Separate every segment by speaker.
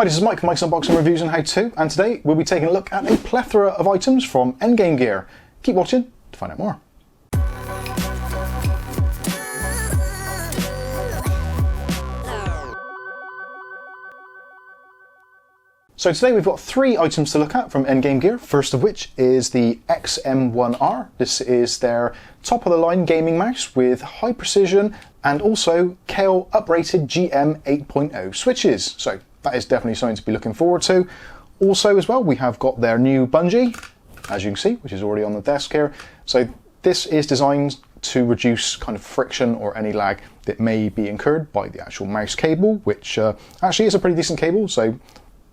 Speaker 1: Hi, this is Mike from Mike's Unboxing Reviews and How To, and today we'll be taking a look at a plethora of items from Endgame gear. Keep watching to find out more. So today we've got three items to look at from Endgame gear, first of which is the XM1R. This is their top of the line gaming mouse with high precision and also KL uprated GM 8.0 switches. So that is definitely something to be looking forward to. Also as well, we have got their new bungee, as you can see, which is already on the desk here. So this is designed to reduce kind of friction or any lag that may be incurred by the actual mouse cable, which actually is a pretty decent cable. So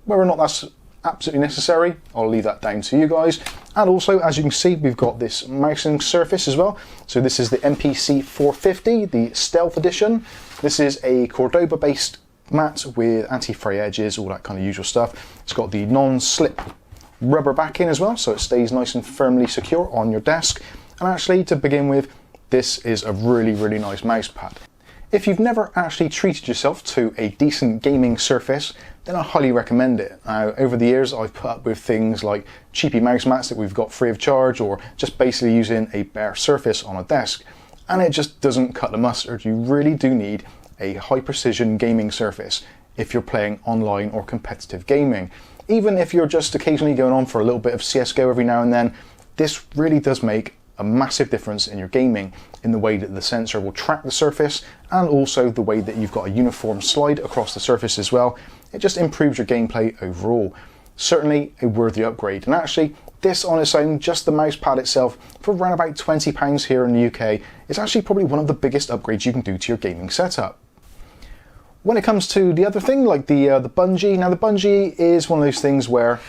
Speaker 1: whether or not that's absolutely necessary, I'll leave that down to you guys. And also, as you can see, we've got this mousing surface as well. So this is the MPC450, the Stealth Edition. This is a Cordura based mat with anti-fray edges, all that kind of usual stuff. It's got the non-slip rubber backing as well, so it stays nice and firmly secure on your desk. And actually, to begin with, this is a really nice mouse pad. If you've never actually treated yourself to a decent gaming surface, then I highly recommend it. Over the years, I've put up with things like cheapy mouse mats that we've got free of charge, or just basically using a bare surface on a desk, and it just doesn't cut the mustard. You really do need a high precision gaming surface if you're playing online or competitive gaming. Even if you're just occasionally going on for a little bit of CSGO every now and then, this really does make a massive difference in your gaming, in the way that the sensor will track the surface, and also the way that you've got a uniform slide across the surface as well. It just improves your gameplay overall. Certainly a worthy upgrade. And actually, this on its own, just the mouse pad itself, for around about £20 here in the UK, is actually probably one of the biggest upgrades you can do to your gaming setup. When it comes to the other thing, like the bungee, now the bungee is one of those things where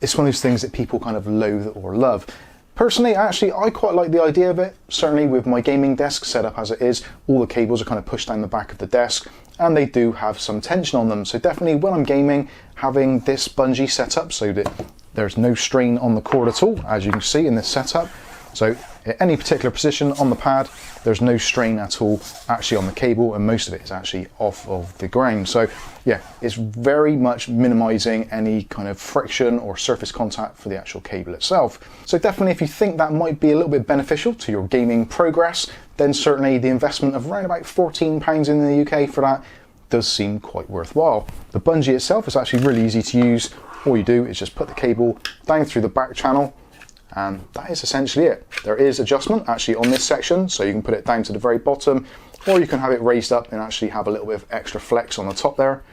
Speaker 1: it's one of those things that people kind of loathe or love. Personally, actually, I quite like the idea of it. Certainly with my gaming desk set up as it is, all the cables are kind of pushed down the back of the desk, and they do have some tension on them. So definitely when I'm gaming, having this bungee set up so that there's no strain on the cord at all, as you can see in this setup. So at any particular position on the pad, there's no strain at all actually on the cable, and most of it is actually off of the ground. So yeah, it's very much minimizing any kind of friction or surface contact for the actual cable itself. So definitely if you think that might be a little bit beneficial to your gaming progress, then certainly the investment of around about £14 in the UK for that does seem quite worthwhile. The bungee itself is actually really easy to use. All you do is just put the cable down through the back channel, and that is essentially it. There is adjustment actually on this section, so you can put it down to the very bottom, or you can have it raised up and actually have a little bit of extra flex on the top there.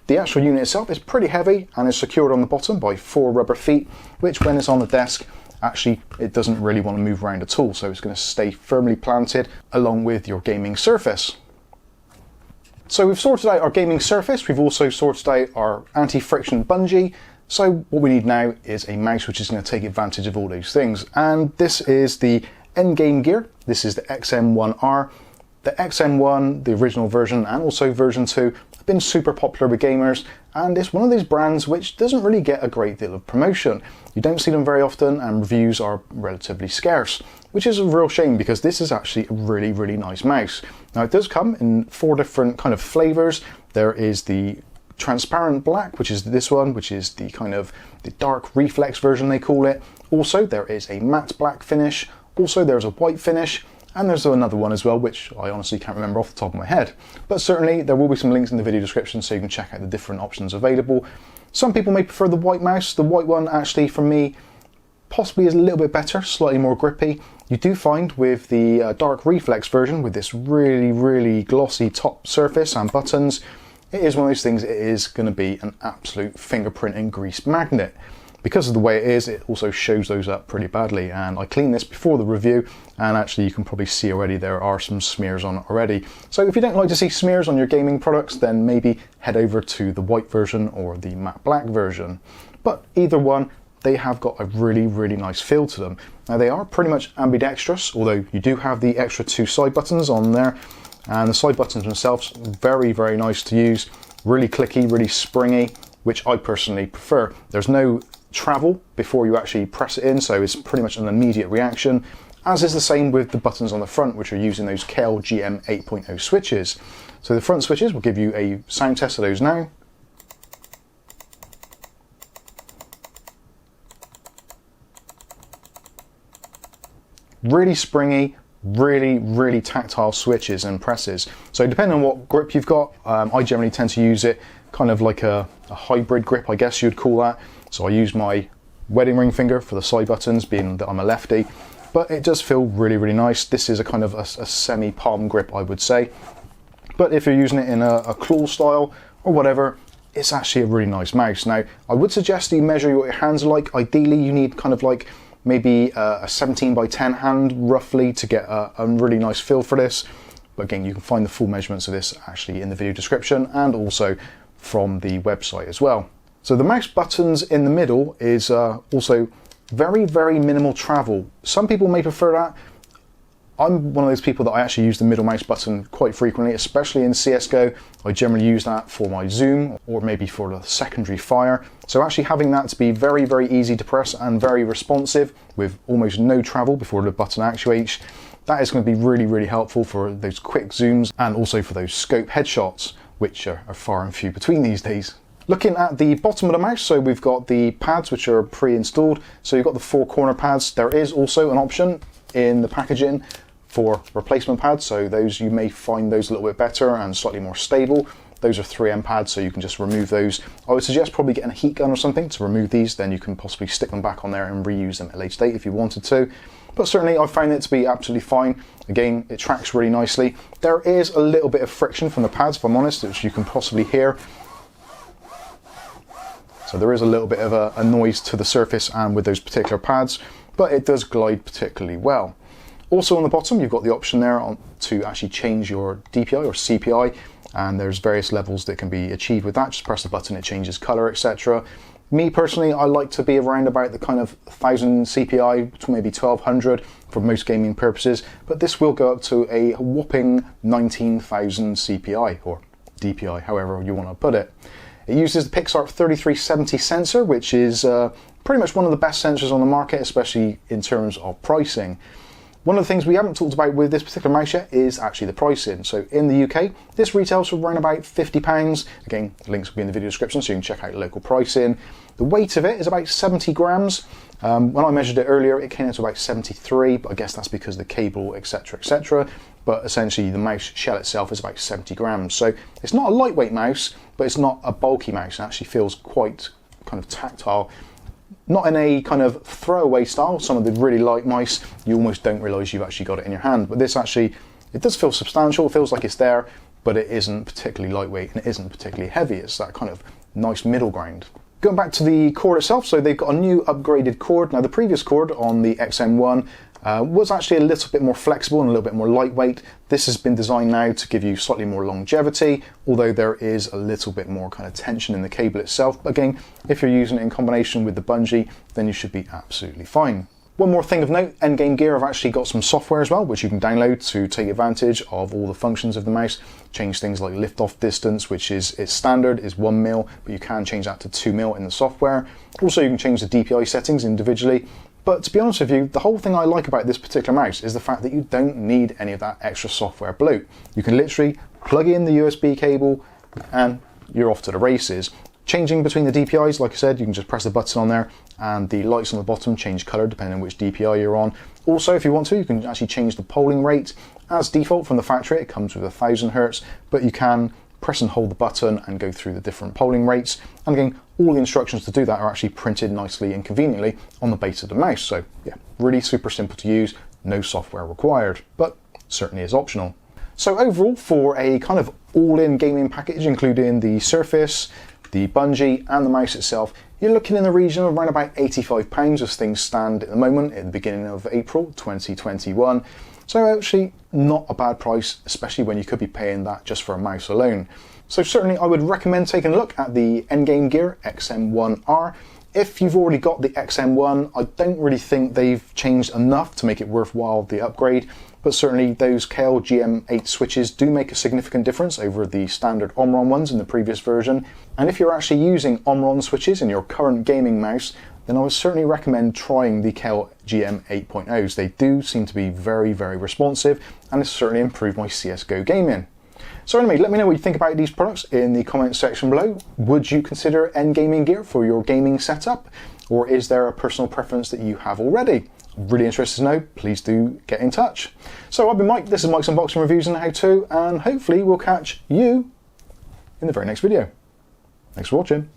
Speaker 1: The actual unit itself is pretty heavy and is secured on the bottom by 4 rubber feet, which when it's on the desk, actually it doesn't really want to move around at all, so it's going to stay firmly planted along with your gaming surface. So we've sorted out our gaming surface, we've also sorted out our anti-friction bungee. So what we need now is a mouse which is going to take advantage of all those things. And this is the Endgame gear. This is the XM1R. The XM1, the original version, and also version 2 have been super popular with gamers, and it's one of those brands which doesn't really get a great deal of promotion. You don't see them very often, and reviews are relatively scarce, which is a real shame because this is actually a really nice mouse. Now it does come in 4 different kind of flavors. There is the transparent black, which is this one, which is the kind of the dark reflex version they call it. Also there is a matte black finish, also there's a white finish, and there's another one as well which I honestly can't remember off the top of my head, but certainly there will be some links in the video description so you can check out the different options available. Some people may prefer the white mouse. The white one actually for me possibly is a little bit better, slightly more grippy. You do find with the dark reflex version, with this really glossy top surface and buttons, it is one of those things, it is going to be an absolute fingerprint and grease magnet. Because of the way it is, it also shows those up pretty badly, and I cleaned this before the review, and actually you can probably see already there are some smears on it already. So if you don't like to see smears on your gaming products, then maybe head over to the white version or the matte black version. But either one, they have got a really nice feel to them. Now they are pretty much ambidextrous, although you do have the extra 2 side buttons on there. And the side buttons themselves, very nice to use, really clicky, really springy, which I personally prefer. There's no travel before you actually press it in, so it's pretty much an immediate reaction, as is the same with the buttons on the front, which are using those KL GM 8.0 switches. So the front switches will give you a sound test of those now. really springy, really tactile switches and presses. So depending on what grip you've got, I generally tend to use it kind of like a hybrid grip, I guess you'd call that. So I use my wedding ring finger for the side buttons, being that I'm a lefty, but it does feel really nice. This is a kind of a semi-palm grip, I would say. But if you're using it in a claw style or whatever, it's actually a really nice mouse. Now, I would suggest you measure what your hands are like. Ideally, you need kind of like maybe a 17 by 10 hand roughly to get a really nice feel for this. But again, you can find the full measurements of this actually in the video description and also from the website as well. So the mouse buttons in the middle is also very minimal travel. Some people may prefer that. I'm one of those people that I actually use the middle mouse button quite frequently, especially in CSGO. I generally use that for my zoom or maybe for the secondary fire. So actually having that to be very easy to press and very responsive with almost no travel before the button actuates, that is going to be really helpful for those quick zooms and also for those scope headshots, which are far and few between these days. Looking at the bottom of the mouse, so we've got the pads which are pre-installed. So you've got the 4 corner pads. There is also an option in the packaging for replacement pads, so those you may find those a little bit better and slightly more stable. Those are 3M pads, so you can just remove those. I would suggest probably getting a heat gun or something to remove these, then you can possibly stick them back on there and reuse them at a later date if you wanted to. But certainly I found it to be absolutely fine. Again, it tracks really nicely. There is a little bit of friction from the pads, if I'm honest, which you can possibly hear. So there is a little bit of a noise to the surface and with those particular pads, but it does glide particularly well. Also on the bottom, you've got the option there to actually change your DPI or CPI, and there's various levels that can be achieved with that. Just press the button, it changes color, etc. Me personally, I like to be around about the kind of 1000 CPI to maybe 1200 for most gaming purposes, but this will go up to a whopping 19,000 CPI or DPI, however you want to put it. It uses the Pixar 3370 sensor, which is pretty much one of the best sensors on the market, especially in terms of pricing. One of the things we haven't talked about with this particular mouse yet is actually the pricing. So in the UK, this retails for around about £50. Again, links will be in the video description so you can check out local pricing. The weight of it is about 70 grams. When I measured it earlier, it came out to about 73, but I guess that's because of the cable, etc, etc. But essentially the mouse shell itself is about 70 grams. So it's not a lightweight mouse, but it's not a bulky mouse. It actually feels quite kind of tactile. Not in a kind of throwaway style. Some of the really light mice, you almost don't realise you've actually got it in your hand. But this actually, it does feel substantial. It feels like it's there, but it isn't particularly lightweight and it isn't particularly heavy. It's that kind of nice middle ground. Going back to the cord itself, so they've got a new upgraded cord. Now the previous cord on the XM1 was actually a little bit more flexible and a little bit more lightweight. This has been designed now to give you slightly more longevity, although there is a little bit more kind of tension in the cable itself. But again, if you're using it in combination with the bungee, then you should be absolutely fine. One more thing of note, Endgame Gear have actually got some software as well, which you can download to take advantage of all the functions of the mouse. Change things like lift-off distance, which is its standard, is 1 mil, but you can change that to 2 mil in the software. Also, you can change the DPI settings individually. But to be honest with you, the whole thing I like about this particular mouse is the fact that you don't need any of that extra software bloat. You can literally plug in the USB cable and you're off to the races. Changing between the DPIs, like I said, you can just press the button on there and the lights on the bottom change color depending on which DPI you're on. Also, if you want to, you can actually change the polling rate. As default from the factory, it comes with 1000 Hz, but you can press and hold the button and go through the different polling rates. And again, all the instructions to do that are actually printed nicely and conveniently on the base of the mouse. So yeah, really super simple to use, no software required, but certainly is optional. So overall, for a kind of all-in gaming package, including the Surface, the bungee and the mouse itself, you're looking in the region of around about £85 as things stand at the moment at the beginning of April 2021. So actually not a bad price, especially when you could be paying that just for a mouse alone. So certainly I would recommend taking a look at the Endgame Gear XM1R. If you've already got the XM1, I don't really think they've changed enough to make it worthwhile the upgrade, but certainly those KL GM8 switches do make a significant difference over the standard Omron ones in the previous version. And if you're actually using Omron switches in your current gaming mouse, then I would certainly recommend trying the KL GM 8.0s. They do seem to be very responsive, and it's certainly improved my CSGO gaming. So anyway, let me know what you think about these products in the comments section below. Would you consider Endgaming Gear for your gaming setup? Or is there a personal preference that you have already? really interested to know, please do get in touch. So I've been Mike, this is Mike's Unboxing Reviews and How To, and hopefully we'll catch you in the very next video. Thanks for watching.